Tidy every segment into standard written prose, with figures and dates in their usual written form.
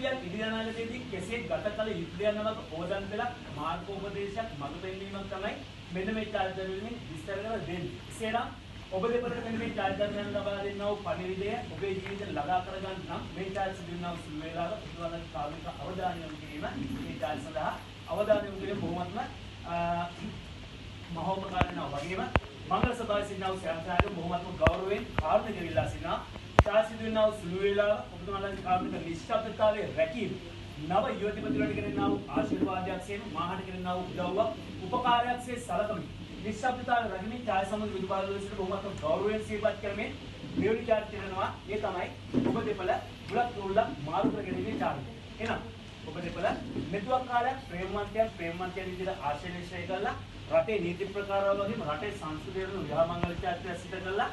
ජීවිතයක් ඉදිරි අනාගතයේදී කෙසේ ගත කළ යුතුද යනවාක ඕදන් වෙලා මාර්ගෝපදේශයක් මඟ පෙන්වීමක් තමයි මෙන්න මේ චාරිත්‍රාවෙන් විස්තර කරලා දෙන්නේ. එසේනම් ඔබ දෙපළට මෙන්න මේ චාරිත්‍රාවෙන් ලබා දෙන්නා වූ පණිවිඩය ඔබේ ජීවිතේ ළඟා කරගන්න නම් මේ චාරිත්‍රාවෙන් දෙන්නා වූ සුළු වේලාව උතුවන කාර්මික අවධානය යොමු කිරීම මේ චාරිත්‍රාව සඳහා අවධානය යොමු කිරීම බොහොමත්ම මහෝපකාර වෙනවා වගේම මංගල සභාවේ සිටිනා වූ සෑම බොහොමත්ම ගෞරවයෙන් කාර්මික විලා සිටිනා චාරිත්‍රාවෙන් දෙන්නා වූ සුළු වේලාව ඔබතුමාලගේ කාර්මික නිශ්ශබ්දතාවයේ රැකීම නව යුවතිපතිවලට කෙරෙනා වූ ආශිර්වාදයක් සේම මාහට කෙරෙනා වූ උදව්වක් උපකාරයක් සේ සලකමින් නිශ්ශබ්දතාවය රැකීමේ ඡාය සමුද්‍ර විදුපාලවලට බොහොමත්ම ගෞරවයෙන් සිහිපත් කරමින් මෙවැනි චාරිත්‍රාවක් කරනවා. ඒ තමයි ඔබ දෙපළ බුලත් උරුල්ලක් මාරු කර ගැනීමේ චාරිත්‍රාව. එහෙනම් ඔබ දෙපළ මෙතුවක් කාලයක් ප්‍රේමවන්තයන් විදිහට ආශ්‍රය කළා රටේ නීති ප්‍රකාරවල වගේම රටේ සංස්කෘතිය විවාහ මංගල චාරිත්‍රාවක් සිදු කළා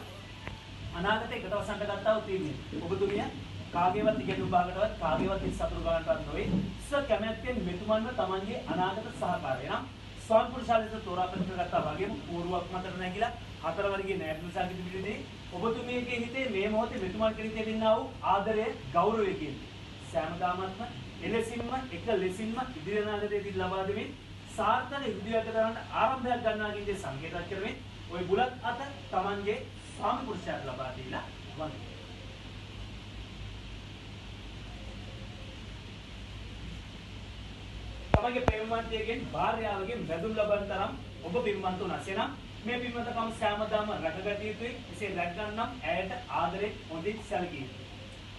අනාගතේ එකට වසන්ට ගත්තා වූ තීමිය ඔබතුමිය කාගේවත් ඉගෙනුම් භාගයටවත් කාගේවත් සතුරු ගන්නටවත් නොවේ කැමැත්තෙන් මෙතුමන්ව තමන්ගේ අනාගත සහකාරය නම් ස්වයංපුරුෂාලිත තෝරාපත් කරගත්තා වගේම පූර්වක් මතට නැගිලා හතර වර්ගයේ ණයපුරුෂාගේ පිළිදෙදී ඔබතුමියගේ හිතේ මේ මොහොතේ මෙතුමන් කෙරෙහි තිබෙනා වූ ආදරය ගෞරවය කියන්නේ සෑමදාමත්ම එලෙසින්ම එක ලෙසින්ම ඉදිරි අනාගතයේදී ලබා දෙමින් සාර්ථක යුද්ධයක් කරන්න ආරම්භයක් ගන්නවා කියන දේ සංකේතයක් කරමින් ওই බුලත් අත තමන්ගේ ස්වයංපුරුෂයාට ලබා දීලා වගේ තමගේ ප්‍රේමවන්තයෙක්ගෙන් භාර්යාවගෙන් වැඳුම් ලබන තරම් ඔබ පින්වන්ත වුණා. එසේනම් මේ පින්වන්තකම සෑමදාම රැකගත යුතුයි. එසේ රැකගන්නම් ඇයට ආදරේ හොඳින් සැලකීම.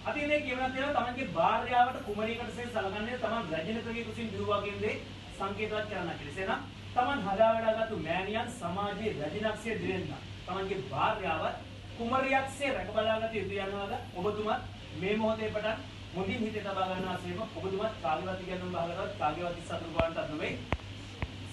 අතීතයේ කියවන තියෙනවා තමන්ගේ භාර්යාවට කුමරියකටසේ සලකන්නේ තමන් රජිනකගේ කුසින් දිරුවා කියන්නේ සංකේතවත් කරන්න කියලා. එසේනම් තමන් හදා වඩාගත්තු මෑණියන් සමාජයේ රජිනක්සේ දිරෙන්න. තමන්ගේ භාර්යාව කුමරියක්සේ රැක බලාගත යුතු යනවාද ඔබතුමා මේ මොහොතේ පටන් මුලින් හිතේ තබා ගන්නවා සේම ඔබතුමාත් කාගේවත් ඉගෙනුම් භාගයවත් කාගේවත් සතුරු ගන්නටත් නෙවෙයි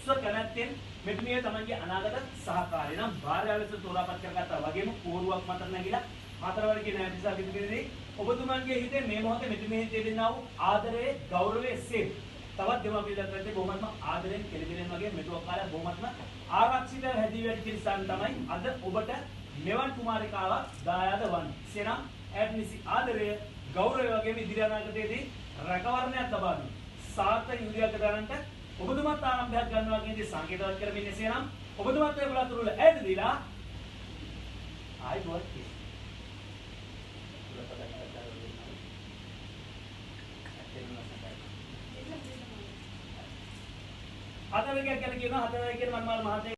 කැමැත්තෙන් මෙතුමිය තමන්ගේ අනාගත සහකාරී නම් භාර්යාව ලෙස තෝරාපත් කරගත්තා වගේම පෝරුවක් මත නැගිලා හතර වර්ගයේ ණයපිසා පිළිපෙරදී ඔබතුමන්ගේ හිතේ මේ මොහොතේ මෙතුමිය දෙන්නා වූ ආදරයේ ගෞරවයේ සේම තවත් දෙමාපියන්ට ප්‍රති බොහොමත්ම ආදරෙන් කෙලිදෙනෙන් වගේ මෙතුවක් කාලයක් බොහොමත්ම ආරක්ෂිතව හැදී වැඩි කිරිසන් තමයි අද ඔබට මෙවන් කුමාරිකාවක් දායාද වන්නේ. එසේනම් ඇත් නිසි ආදරය ගෞරවය වගේම ඉදිරි අනාගතයේදී රැකවරණයක් ලබා දෙන සාර්ථක යුද්ධයක් කරන්නට ඔබතුමාත් ආරම්භයක් ගන්නවා කියන දේ සංකේතවත් කරමින් එසේනම් ඔබතුමාත් ඒ බලතුරුල ඈත දීලා ආයි බොත් හතරවෙනි කියන හතරවෙනි කියන මන්මාල් මහත්තයා